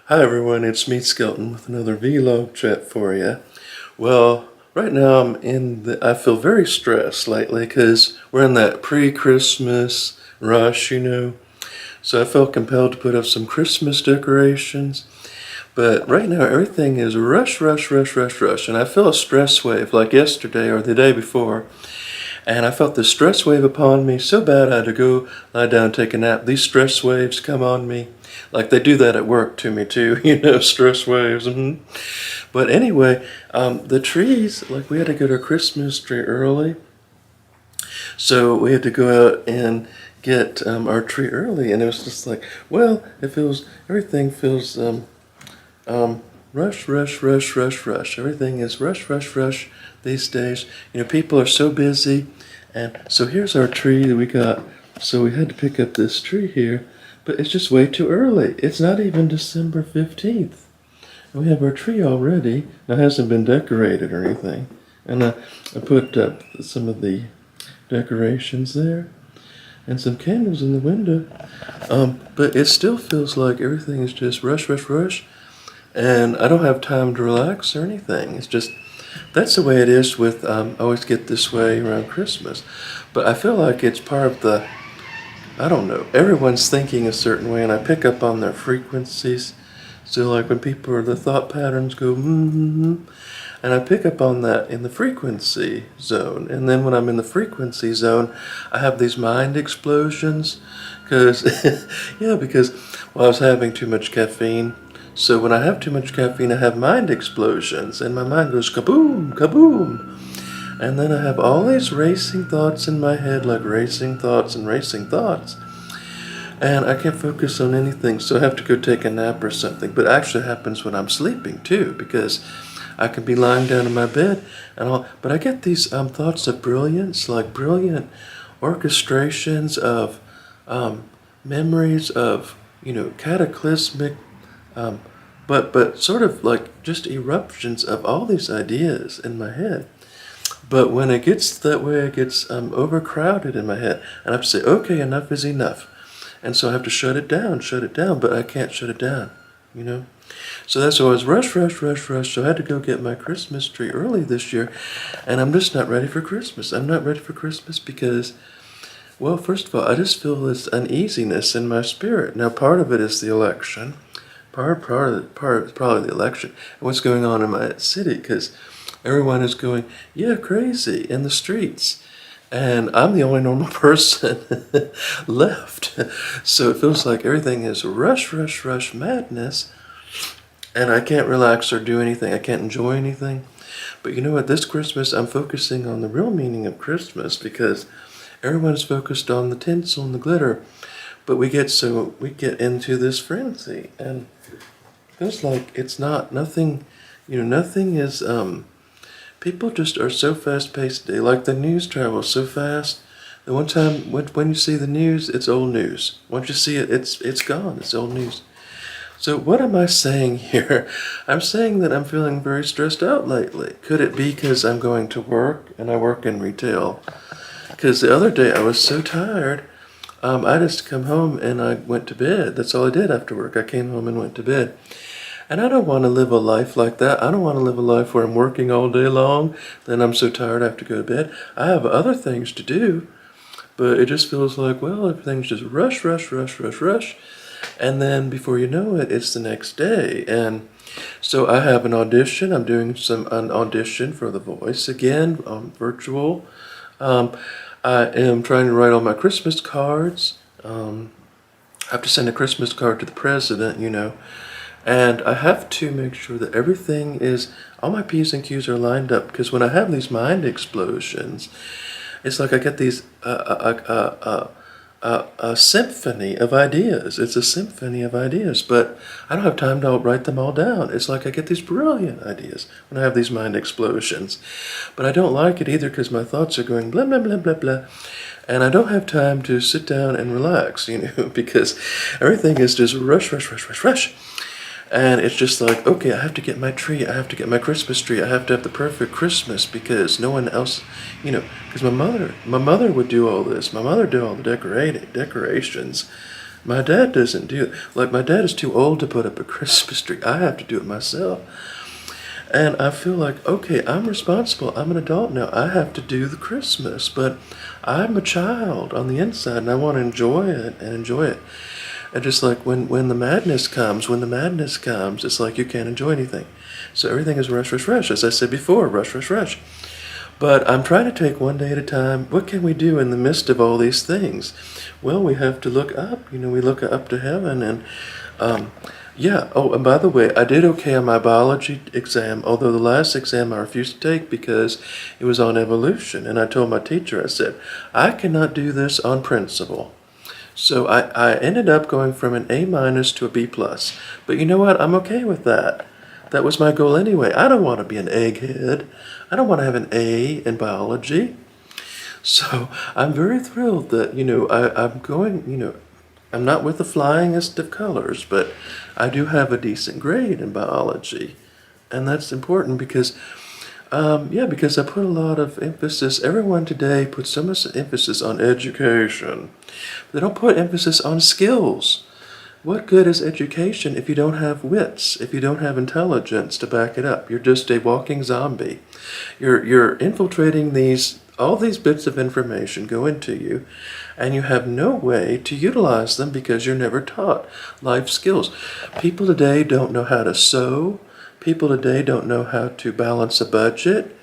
Hi everyone, it's me Skelton with another vlog chat for you. Well, right now I feel very stressed lately because we're in that pre-Christmas rush. So I felt compelled to put up some Christmas decorations. But right now everything is rush, rush, rush, rush, rush. And I feel a stress wave like yesterday or the day before. And I felt this stress wave upon me so bad I had to go lie down and take a nap. These stress waves come on me like they do that at work to me too, stress waves. But anyway, the trees, like we had to get our Christmas tree early. So we had to go out and get our tree early. And it was just like, well, everything feels rush, rush, rush, rush, rush. Everything is rush, rush, rush these days. People are so busy. And so here's our tree that we got. So we had to pick up this tree here, but it's just way too early. It's not even December 15th. And we have our tree already. Now, it hasn't been decorated or anything. And I put up some of the decorations there and some candles in the window. But it still feels like everything is just rush, rush, rush. And I don't have time to relax or anything. It's just, that's the way it is with, I always get this way around Christmas. But I feel like it's part of I don't know, everyone's thinking a certain way and I pick up on their frequencies. So like when the thought patterns go, and I pick up on that in the frequency zone. And then when I'm in the frequency zone, I have these mind explosions. Because I was having too much caffeine. So when I have too much caffeine, I have mind explosions, and my mind goes kaboom, kaboom. And then I have all these racing thoughts in my head, like racing thoughts and racing thoughts. And I can't focus on anything, so I have to go take a nap or something. But it actually happens when I'm sleeping too, because I can be lying down in my bed and all. But I get these thoughts of brilliance, like brilliant orchestrations of memories of, cataclysmic but sort of like just eruptions of all these ideas in my head. But when it gets that way, it gets overcrowded in my head. And I have to say, okay, enough is enough. And so I have to shut it down, but I can't shut it down. So that's why I was rush, rush, rush, rush. So I had to go get my Christmas tree early this year. And I'm just not ready for Christmas. I'm not ready for Christmas because, well, first of all, I just feel this uneasiness in my spirit. Now, part of it is the election. Part is probably the election and what's going on in my city, because everyone is going, yeah, crazy in the streets. And I'm the only normal person left. So it feels like everything is rush, rush, rush madness. And I can't relax or do anything. I can't enjoy anything. But you know what? This Christmas, I'm focusing on the real meaning of Christmas, because everyone is focused on the tinsel and the glitter. But we get into this frenzy, and it feels like it's nothing is, people just are so fast-paced today. Like the news travels so fast. The one time, when you see the news, it's old news. Once you see it, it's gone. It's old news. So what am I saying here? I'm saying that I'm feeling very stressed out lately. Could it be because I'm going to work, and I work in retail? Because the other day I was so tired, I just come home and I went to bed. That's all I did after work. I came home and went to bed. And I don't want to live a life like that. I don't want to live a life where I'm working all day long, then I'm so tired I have to go to bed. I have other things to do, but it just feels like, well, everything's just rush, rush, rush, rush, rush. And then before you know it, it's the next day. And so I have an audition. I'm doing an audition for The Voice again, virtual. I am trying to write all my Christmas cards. I have to send a Christmas card to the president, and I have to make sure that all my P's and Q's are lined up, because when I have these mind explosions, it's like I get these, a symphony of ideas. It's a symphony of ideas, but I don't have time to write them all down. It's like I get these brilliant ideas when I have these mind explosions. But I don't like it either, because my thoughts are going blah, blah, blah, blah, blah. And I don't have time to sit down and relax, because everything is just rush, rush, rush, rush, rush. And it's just like, okay, I have to get my tree. I have to get my Christmas tree. I have to have the perfect Christmas, because no one else, because my mother would do all this. My mother did all the decorations. My dad doesn't do it. Like, my dad is too old to put up a Christmas tree. I have to do it myself. And I feel like, okay, I'm responsible. I'm an adult now. I have to do the Christmas. But I'm a child on the inside, and I want to enjoy it and enjoy it. And just like when the madness comes, it's like you can't enjoy anything. So everything is rush, rush, rush. As I said before, rush, rush, rush. But I'm trying to take one day at a time. What can we do in the midst of all these things? Well, we have to look up. We look up to heaven. And yeah. Oh, and by the way, I did okay on my biology exam, although the last exam I refused to take because it was on evolution. And I told my teacher, I said, I cannot do this on principle. So I ended up going from an A minus to a B plus. But you know what? I'm okay with that. That was my goal anyway. I don't want to be an egghead. I don't want to have an A in biology. So I'm very thrilled that, I'm going, I'm not with the flyingest of colors, but I do have a decent grade in biology. And that's important because, because I put a lot of emphasis. Everyone today puts so much emphasis on education. They don't put emphasis on skills. What good is education if you don't have wits, if you don't have intelligence to back it up? You're just a walking zombie. You're infiltrating all these bits of information go into you, and you have no way to utilize them because you're never taught life skills. People today don't know how to sew. People today don't know how to balance a budget.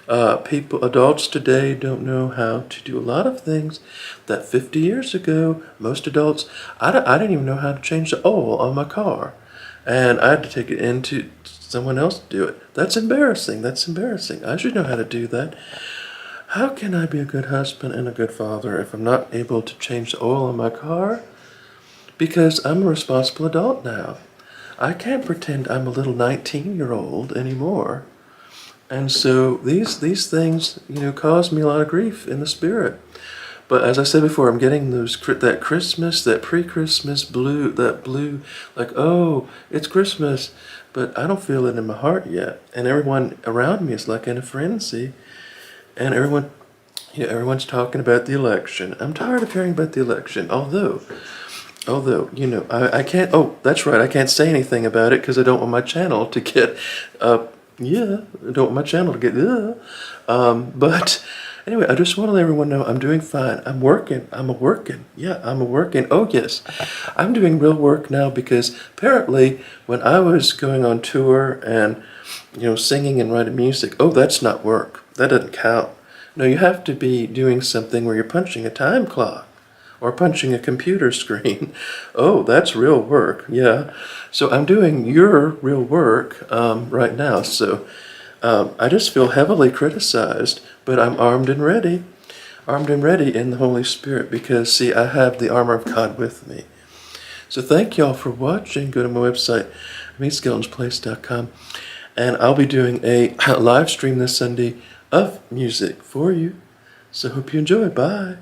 Adults today don't know how to do a lot of things that 50 years ago, most adults, I didn't even know how to change the oil on my car. And I had to take it into someone else to do it. That's embarrassing. I should know how to do that. How can I be a good husband and a good father if I'm not able to change the oil on my car? Because I'm a responsible adult now. I can't pretend I'm a little 19-year-old anymore. And so these things, cause me a lot of grief in the spirit. But as I said before, I'm getting that Christmas, that pre-Christmas blue, like, oh, it's Christmas, but I don't feel it in my heart yet. And everyone around me is like in a frenzy. And everyone's talking about the election. I'm tired of hearing about the election, although, I can't, oh, that's right, I can't say anything about it because I don't want my channel to get, I don't want my channel to get, but anyway, I just want to let everyone know I'm doing fine. I'm working. Oh, yes. I'm doing real work now because apparently when I was going on tour and, singing and writing music, oh, that's not work. That doesn't count. No, you have to be doing something where you're punching a time clock or punching a computer screen. Oh, that's real work. Yeah. So I'm doing your real work right now. So I just feel heavily criticized, but I'm armed and ready in the Holy Spirit because, see, I have the armor of God with me. So thank y'all for watching. Go to my website, meetskeletonsplace.com, and I'll be doing a live stream this Sunday of music for you. So hope you enjoy. Bye.